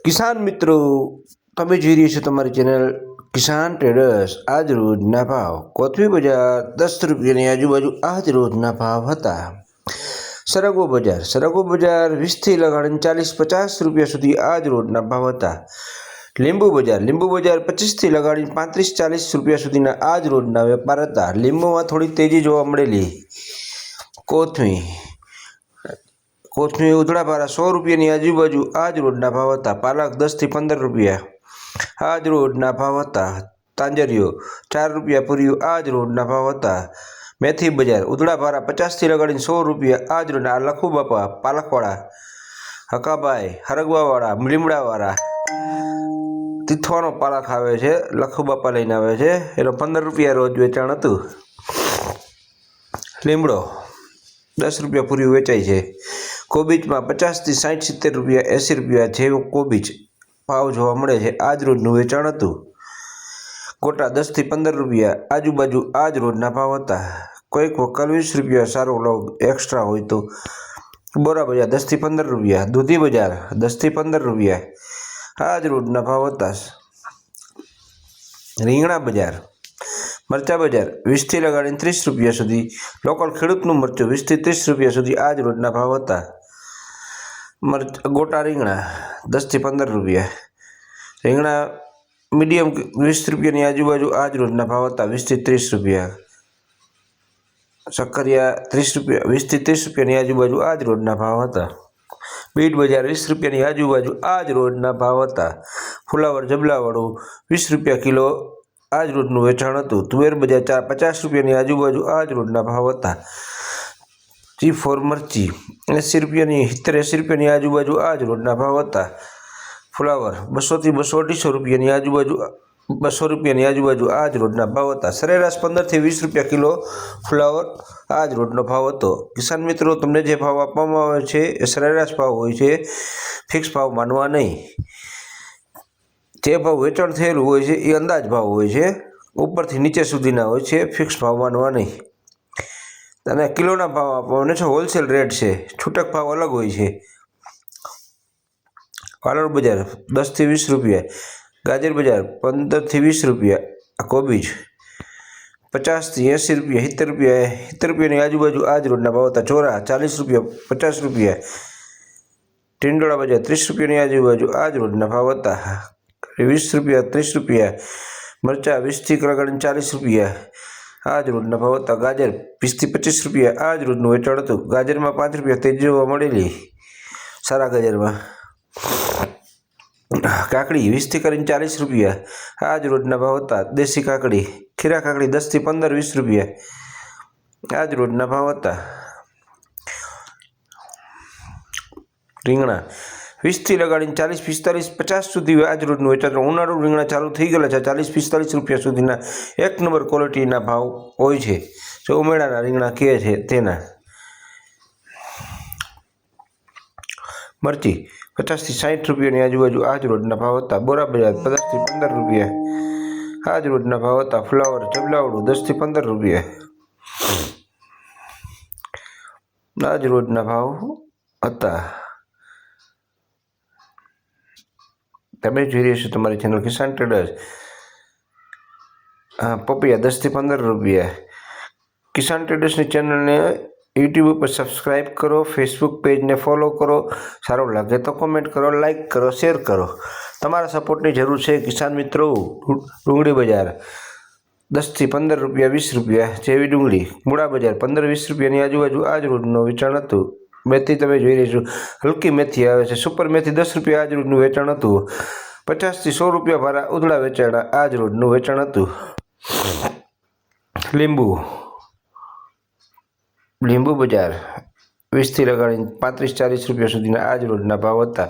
કિસાન મિત્રો, તમે જોઈ રહ્યા છો તમારી ચેનલ કિસાન ટ્રેડર્સ। આજ રોજના ભાવ કોથમી બજાર 10 રૂપિયાની આજુબાજુ આજ રોજના ભાવ હતા। સરગવો બજાર 20 થી લગાડીને 40-50 રૂપિયા સુધી આજ રોજના ભાવ હતા। લીંબુ બજાર 25 થી લગાડીને 35-40 રૂપિયા સુધીના આજ રોજના વેપાર હતા। લીંબુમાં થોડી તેજી જોવા મળેલી। કોથમી ઉધડા પારા 100 રૂપિયાની આજુબાજુ આજ રોજના ભાવ હતા। પાલક 10 થી 15 રૂપિયા આજ રોજના ભાવ હતા। તાંજરીઓ 4 રૂપિયા પૂર્યું આજ રોજના ભાવ હતા। મેથી બજાર ઉધડા પારા 50 થી લગાડીને 100 રૂપિયા આજ રોજના। લખુ બાપા પાલકવાળા, હકાભાઈ હરગવાવાળા, લીમડાવાળા તીથવાનો પાલક આવે છે, લખુ બાપા લઈને આવે છે, એનો 15 રૂપિયા રોજ વેચાણ હતું। લીમડો 10 રૂપિયા પૂર્યું વેચાય છે। કોબીજમાં 50 થી 60-70 રૂપિયા 80 રૂપિયા જેવો કોબીજ ભાવ જોવા મળે છે, આજ રોજનું વેચાણ હતું। ગોટા 10 થી 15 રૂપિયા આજુબાજુ આજ રોજના ભાવ હતા। કોઈક વકલ 20 રૂપિયા સારો લોગ એક્સ્ટ્રા હોય તો। બોરા બજાર 10 થી 15 રૂપિયા। દૂધી બજાર 10 થી 15 રૂપિયા આજ રોજના ભાવ હતા। રીંગણા બજાર મરચા બજાર 20 થી લગાડીને 30 રૂપિયા સુધી। લોકલ ખેડૂતનું મરચું 20 થી 30 રૂપિયા સુધી આજ રોજના ભાવ હતા। ગોટા રીંગણા 10 થી 15 રૂપિયા। રીંગણા મીડિયમ 20 રૂપિયાની આજુબાજુ આજ રોજના ભાવ હતા। 20 થી 30 રૂપિયા। શક્કરિયા 30 રૂપિયા 20 થી 30 રૂપિયાની આજુબાજુ આજ રોજના ભાવ હતા। બીટ બજાર 20 રૂપિયાની આજુબાજુ આજ રોજના ભાવ હતા। ફુલાવર જબલાવાળું 20 રૂપિયા કિલો આજ રોજનું વેચાણ હતું। તુવેર બજાર 50 રૂપિયાની આજુબાજુ આજ રોજના ભાવ હતા। G4 મરચી 80 રૂપિયાની 70-80 રૂપિયાની આજુબાજુ આજ રોજના ભાવ હતા। ફુલાવર 200 થી 200-250 રૂપિયાની આજુબાજુ 200 રૂપિયાની આજુબાજુ આજ રોજના ભાવ હતા। સરેરાશ 15 થી 20 રૂપિયા કિલો ફુલાવર આજ રોજનો ભાવ હતો। કિસાન મિત્રો, તમને જે ભાવ આપવામાં આવે છે એ સરેરાશ ભાવ હોય છે, ફિક્સ ભાવ માનવા નહીં। જે ભાવ વેચાણ થયેલું હોય છે એ અંદાજ ભાવ હોય છે, ઉપરથી નીચે સુધીના હોય છે, ફિક્સ ભાવ માનવા નહીં। અને કિલોના ભાવ આપવાને છે, હોલસેલ રેટ છે, છૂટક ભાવ અલગ હોય છે। વાલોડ બજાર 10 થી 20 રૂપિયા। ગાજર બજાર 15 થી 20 રૂપિયા। કોબીજ 50 થી 80 રૂપિયા 70 રૂપિયાની આજુબાજુ આજ રોજના ભાવ હતા। ચોરા 40 રૂપિયા 50 રૂપિયા। ટીંડોળા બજાર 30 રૂપિયાની આજુબાજુ આજ રોજના ભાવ હતા। 20 રૂપિયા 30 રૂપિયા। મરચા 20 થી લગાડીને 40 રૂપિયા આજ રોજના ભાવ હતા। ગાજર 20 થી 25 રૂપિયા આજ રોજનું વેચાણ હતું। ગાજરમાં 5 રૂપિયા તેજી જોવા મળેલી સારા ગાજરમાં। કાકડી 20 થી કરીને 40 રૂપિયા આજ રોજના ભાવ હતા। દેશી કાકડી ખીરા કાકડી 10 થી 15-20 રૂપિયા આજ રોજના ભાવ હતા। રીંગણા 20 થી લગાડીને 40-45-50 સુધી આજ રોજનું વેચાણ। ઉનાળુ રીંગણા ચાલુ થઈ ગયેલા છે, 40-45 રૂપિયા સુધીના એક નંબર ક્વોલિટીના ભાવ હોય છે, જો ઉમેરાના રીંગણા કહે છે તેના। મરચી 50 થી 60 રૂપિયાની આજુબાજુ આજ રોજના ભાવ હતા। બોરા બજાર 10 થી 15 રૂપિયા આજ રોજના ભાવ હતા। ફ્લાવર જબલાવડું 10 થી 15 રૂપિયા આજ રોજના ભાવ હતા। તમે જોઈ રહ્યા છો તમારી ચેનલ કિસાન ટ્રેડર્સ। પપૈયા 10 થી 15 રૂપિયા। કિસાન ટ્રેડર્સની ચેનલને યુટ્યુબ ઉપર સબસ્ક્રાઈબ કરો, ફેસબુક પેજને ફોલો કરો, સારું લાગે તો કોમેન્ટ કરો, લાઈક કરો, શેર કરો। તમારા સપોર્ટની જરૂર છે કિસાન મિત્રો। ડુંગળી બજાર 10 થી 15 રૂપિયા 20 રૂપિયા જેવી ડુંગળી। મૂળા બજાર 15-20 રૂપિયાની આજુબાજુ આજ રોજનું વેચાણ હતું। મેથી તમે જોઈ રહ્યા છો, હલકી મેથી આવે છે, સુપર મેથી 10 રૂપિયા આજ રોજનું વેચાણ હતું। 50 થી 100 રૂપિયા ભારા ઉધડા વેચાણ આજ રોજનું વેચાણ હતું। લીંબુ બજાર 20 થી લગાડીને 35-40 રૂપિયા સુધીના આજ રોજના ભાવ હતા।